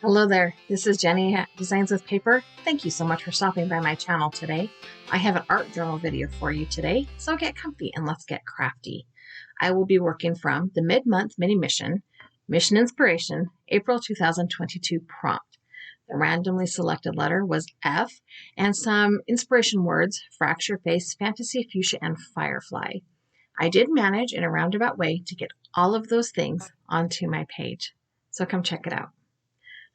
Hello there, this is Jenny at Designs with Paper. Thank you so much for stopping by my channel today. I have an art journal video for you today, so get comfy and let's get crafty. I will be working from the mid-month mini mission inspiration, April 2022 prompt. The randomly selected letter was F, and some inspiration words, fracture face, fantasy, fuchsia, and firefly. I did manage in a roundabout way to get all of those things onto my page, so come check it out.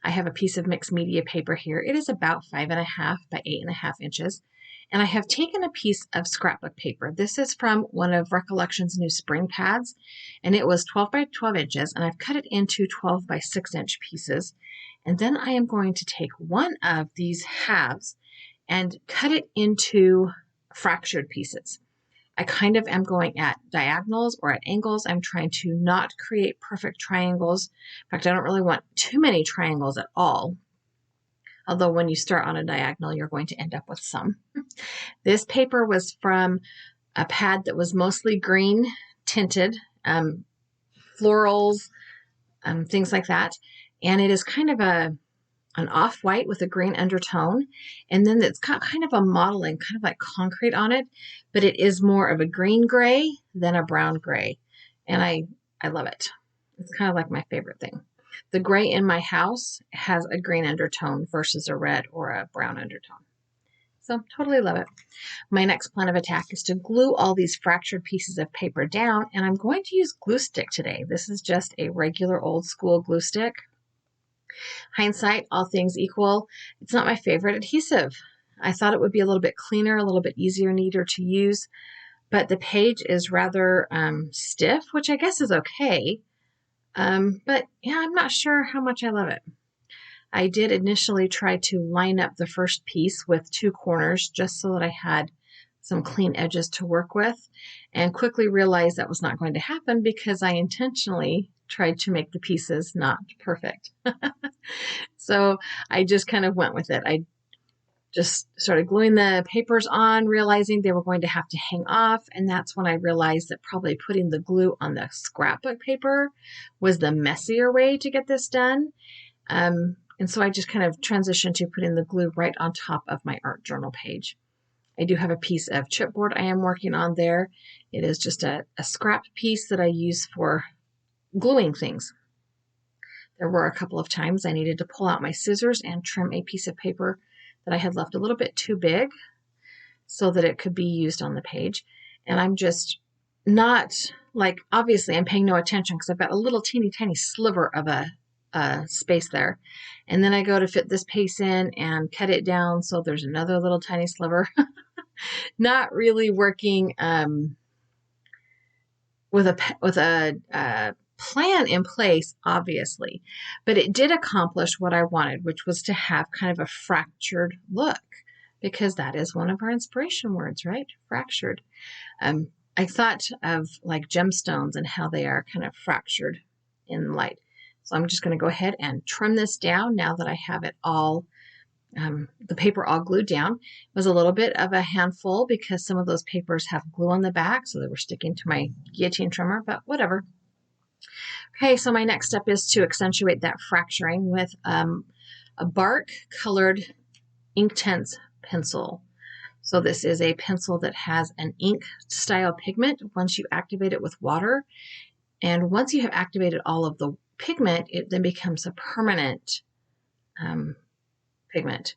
I have a piece of mixed media paper here. It is about 5.5 by 8.5 inches. And I have taken a piece of scrapbook paper. This is from one of Recollection's new spring pads, and it was 12 by 12 inches, and I've cut it into 12 by 6 inch pieces. And then I am going to take one of these halves and cut it into fractured pieces. I kind of am going at diagonals or at angles. I'm trying to not create perfect triangles. In fact, I don't really want too many triangles at all. Although when you start on a diagonal, you're going to end up with some. This paper was from a pad that was mostly green tinted, florals, things like that. And it is kind of an off-white with a green undertone, and then it's got kind of a modeling, kind of like concrete on it, but it is more of a green gray than a brown gray, and I love it. It's kind of like my favorite thing. The gray in my house has a green undertone versus a red or a brown undertone, so totally love it. My next plan of attack is to glue all these fractured pieces of paper down, and I'm going to use glue stick today. This is just a regular old school glue stick. Hindsight, all things equal, it's not my favorite adhesive. I thought it would be a little bit cleaner, a little bit easier, neater to use, but the page is rather stiff, which I guess is okay. But yeah, I'm not sure how much I love it. I did initially try to line up the first piece with 2 corners just so that I had some clean edges to work with, and quickly realized that was not going to happen because I intentionally tried to make the pieces not perfect. So I just kind of went with it. I just started gluing the papers on, realizing they were going to have to hang off. And that's when I realized that probably putting the glue on the scrapbook paper was the messier way to get this done. And so I just kind of transitioned to putting the glue right on top of my art journal page. I do have a piece of chipboard I am working on there. It is just a scrap piece that I use for gluing things. There were a couple of times I needed to pull out my scissors and trim a piece of paper that I had left a little bit too big so that it could be used on the page. And I'm just not, like, obviously I'm paying no attention because I've got a little teeny tiny sliver of a space there. And then I go to fit this piece in and cut it down so there's another little tiny sliver. Not really working with a plan in place, obviously, but it did accomplish what I wanted, which was to have kind of a fractured look, because that is one of our inspiration words, right? Fractured. I thought of like gemstones and how they are kind of fractured in light. So I'm just going to go ahead and trim this down now that I have it all, the paper all glued down. It was a little bit of a handful because some of those papers have glue on the back, so they were sticking to my guillotine trimmer, but whatever. Okay, so my next step is to accentuate that fracturing with a bark colored Inktense pencil. So this is a pencil that has an ink style pigment once you activate it with water. And once you have activated all of the pigment, it then becomes a permanent pigment.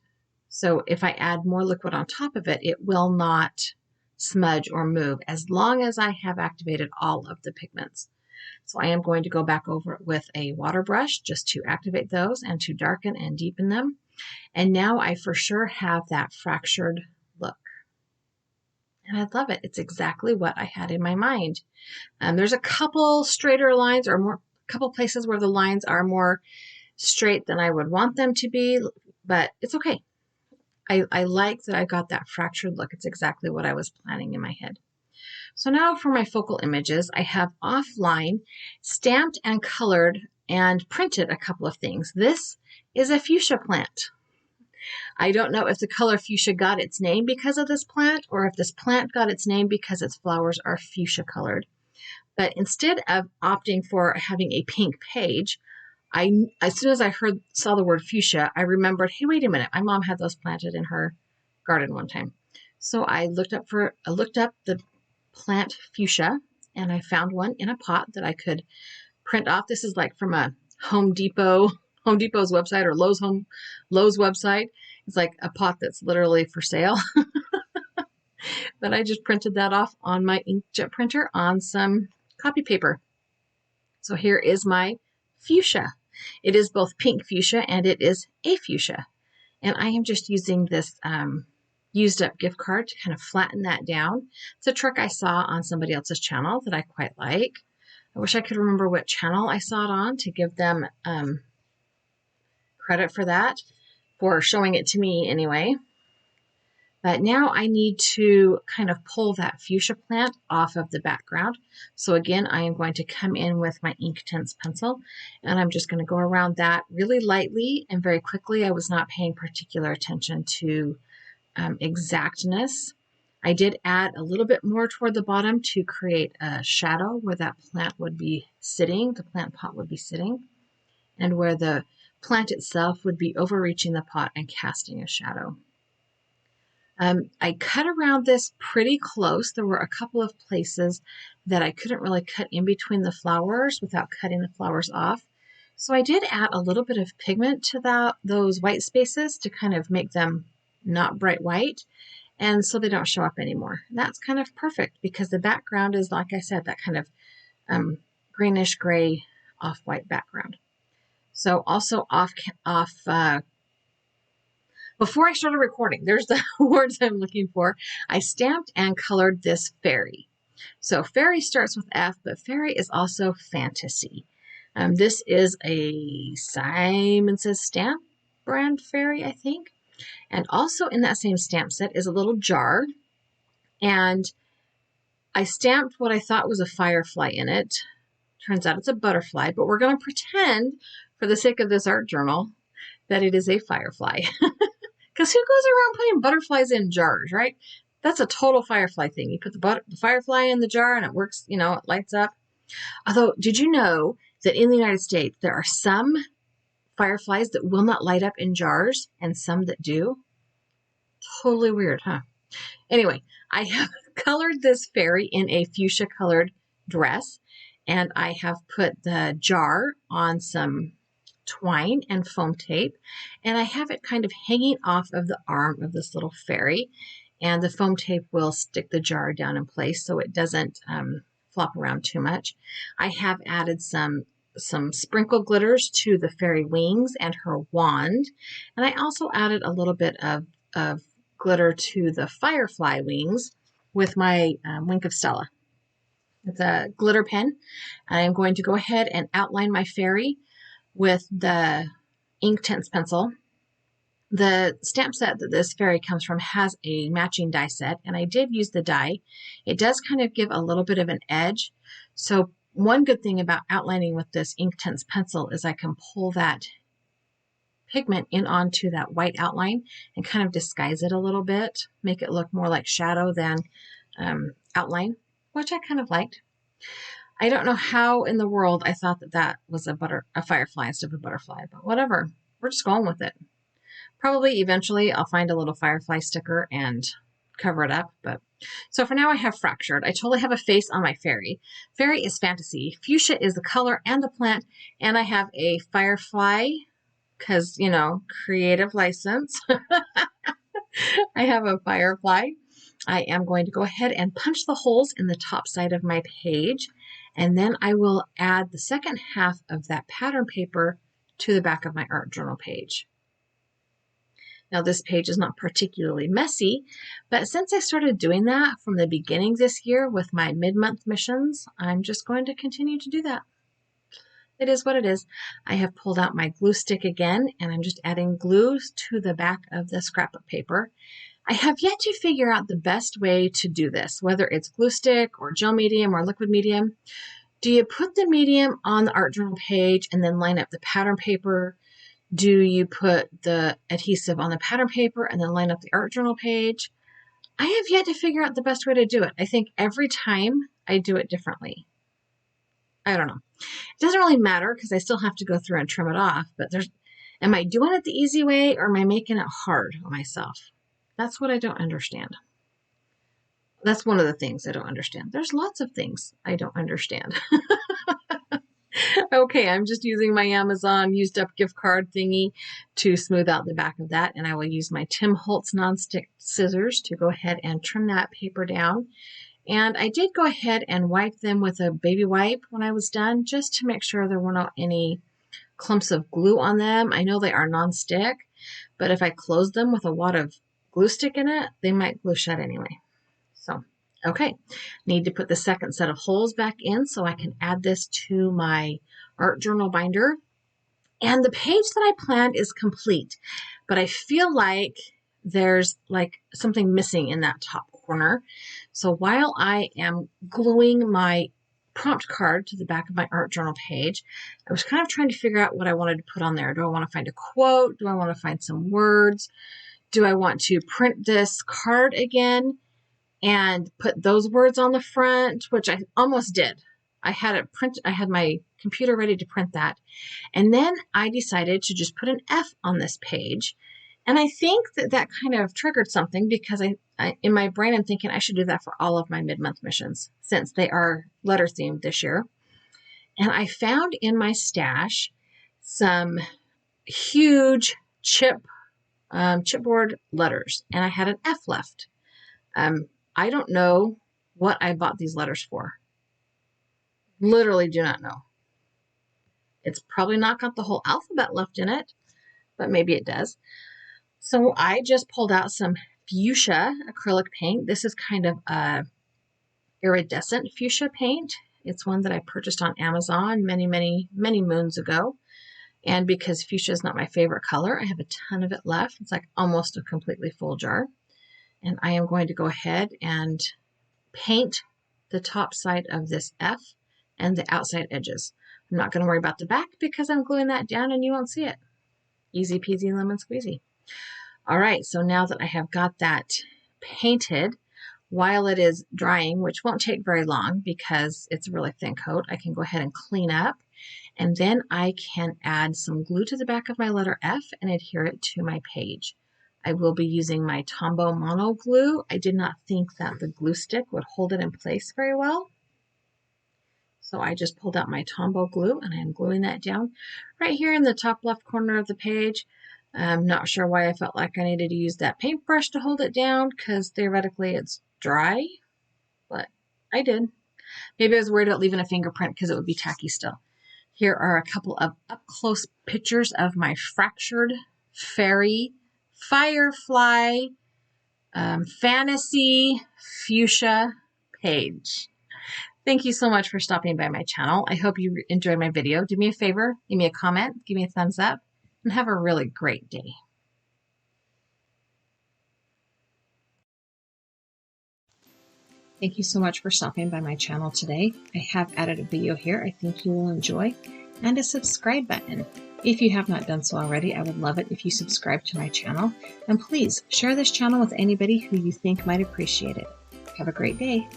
So if I add more liquid on top of it, it will not smudge or move as long as I have activated all of the pigments. So I am going to go back over it with a water brush just to activate those and to darken and deepen them. And now I for sure have that fractured look. And I love it. It's exactly what I had in my mind. There's a couple straighter lines, or a couple places where the lines are more straight than I would want them to be, but it's okay. I like that I got that fractured look. It's exactly what I was planning in my head. So now for my focal images, I have offline stamped and colored and printed a couple of things. This is a fuchsia plant. I don't know if the color fuchsia got its name because of this plant or if this plant got its name because its flowers are fuchsia colored. But instead of opting for having a pink page, As soon as I saw the word fuchsia, I remembered, hey, wait a minute, my mom had those planted in her garden one time. So I looked up the plant fuchsia, and I found one in a pot that I could print off. This is like from a Home Depot's website, or Lowe's website. It's like a pot that's literally for sale. But I just printed that off on my inkjet printer on some copy paper. So here is my fuchsia. It is both pink fuchsia and it is a fuchsia. And I am just using this used up gift card to kind of flatten that down. It's a trick I saw on somebody else's channel that I quite like. I wish I could remember what channel I saw it on to give them credit for that, for showing it to me anyway. But now I need to kind of pull that fuchsia plant off of the background. So again, I am going to come in with my Inktense pencil, and I'm just going to go around that really lightly and very quickly. I was not paying particular attention to exactness. I did add a little bit more toward the bottom to create a shadow where that plant would be sitting, the plant pot would be sitting, and where the plant itself would be overreaching the pot and casting a shadow. I cut around this pretty close. There were a couple of places that I couldn't really cut in between the flowers without cutting the flowers off. So I did add a little bit of pigment to those white spaces to kind of make them not bright white, and so they don't show up anymore. And that's kind of perfect because the background is, like I said, that kind of greenish gray off-white background. So also before I started recording, there's the words I'm looking for. I stamped and colored this fairy. So fairy starts with F, but fairy is also fantasy. This is a Simon Says Stamp brand fairy, I think. And also in that same stamp set is a little jar. And I stamped what I thought was a firefly in it. Turns out it's a butterfly, but we're going to pretend, for the sake of this art journal, that it is a firefly. Because who goes around putting butterflies in jars, right? That's a total firefly thing. You put the firefly in the jar and it works, it lights up. Although, did you know that in the United States, there are some fireflies that will not light up in jars and some that do? Totally weird, huh? Anyway, I have colored this fairy in a fuchsia colored dress, and I have put the jar on some twine and foam tape, and I have it kind of hanging off of the arm of this little fairy, and the foam tape will stick the jar down in place so it doesn't flop around too much. I have added some sprinkle glitters to the fairy wings and her wand, and I also added a little bit of glitter to the firefly wings with my Wink of Stella. It's a glitter pen. I am going to go ahead and outline my fairy with the Inktense pencil. The stamp set that this fairy comes from has a matching die set, and I did use the die. It does kind of give a little bit of an edge. So one good thing about outlining with this Inktense pencil is I can pull that pigment in onto that white outline and kind of disguise it a little bit, make it look more like shadow than outline, which I kind of liked. I don't know how in the world I thought that was a firefly instead of a butterfly, but whatever. We're just going with it. Probably eventually I'll find a little firefly sticker and cover it up. But so for now I have fractured. I totally have a face on my fairy. Fairy is fantasy. Fuchsia is the color and the plant. And I have a firefly because, creative license. I have a firefly. I am going to go ahead and punch the holes in the top side of my page. And then I will add the second half of that pattern paper to the back of my art journal page. Now this page is not particularly messy, but since I started doing that from the beginning this year with my mid-month missions, I'm just going to continue to do that. It is what it is. I have pulled out my glue stick again, and I'm just adding glue to the back of the scrapbook paper. I have yet to figure out the best way to do this, whether it's glue stick or gel medium or liquid medium. Do you put the medium on the art journal page and then line up the pattern paper? Do you put the adhesive on the pattern paper and then line up the art journal page? I have yet to figure out the best way to do it. I think every time I do it differently. I don't know. It doesn't really matter because I still have to go through and trim it off, but am I doing it the easy way or am I making it hard on myself? That's what I don't understand. That's one of the things I don't understand. There's lots of things I don't understand. Okay, I'm just using my Amazon used up gift card thingy to smooth out the back of that, and I will use my Tim Holtz nonstick scissors to go ahead and trim that paper down. And I did go ahead and wipe them with a baby wipe when I was done, just to make sure there were not any clumps of glue on them. I know they are nonstick, but if I close them with a wad of glue stick in it, they might glue shut anyway. So, okay, need to put the second set of holes back in so I can add this to my art journal binder. And the page that I planned is complete, but I feel like there's like something missing in that top corner. So while I am gluing my prompt card to the back of my art journal page, I was kind of trying to figure out what I wanted to put on there. Do I want to find a quote? Do I want to find some words? Do I want to print this card again and put those words on the front, which I almost did. I had my computer ready to print that. And then I decided to just put an F on this page. And I think that kind of triggered something because I in my brain, I'm thinking I should do that for all of my mid-month missions since they are letter themed this year. And I found in my stash some huge chipboard letters, and I had an F left. I don't know what I bought these letters for. Literally do not know. It's probably not got the whole alphabet left in it, but maybe it does. So I just pulled out some fuchsia acrylic paint. This is kind of a iridescent fuchsia paint. It's one that I purchased on Amazon many, many, many moons ago. And because fuchsia is not my favorite color, I have a ton of it left. It's like almost a completely full jar. And I am going to go ahead and paint the top side of this F and the outside edges. I'm not going to worry about the back because I'm gluing that down and you won't see it. Easy peasy lemon squeezy. All right, so now that I have got that painted, while it is drying, which won't take very long because it's a really thin coat, I can go ahead and clean up. And then I can add some glue to the back of my letter F and adhere it to my page. I will be using my Tombow Mono glue. I did not think that the glue stick would hold it in place very well. So I just pulled out my Tombow glue and I'm gluing that down right here in the top left corner of the page. I'm not sure why I felt like I needed to use that paintbrush to hold it down because theoretically it's dry, but I did. Maybe I was worried about leaving a fingerprint because it would be tacky still. Here are a couple of up-close pictures of my fractured fairy firefly fantasy fuchsia page. Thank you so much for stopping by my channel. I hope you enjoyed my video. Do me a favor, give me a comment, give me a thumbs up, and have a really great day. Thank you so much for stopping by my channel today. I have added a video here I think you will enjoy and a subscribe button. If you have not done so already, I would love it if you subscribe to my channel. And please share this channel with anybody who you think might appreciate it. Have a great day.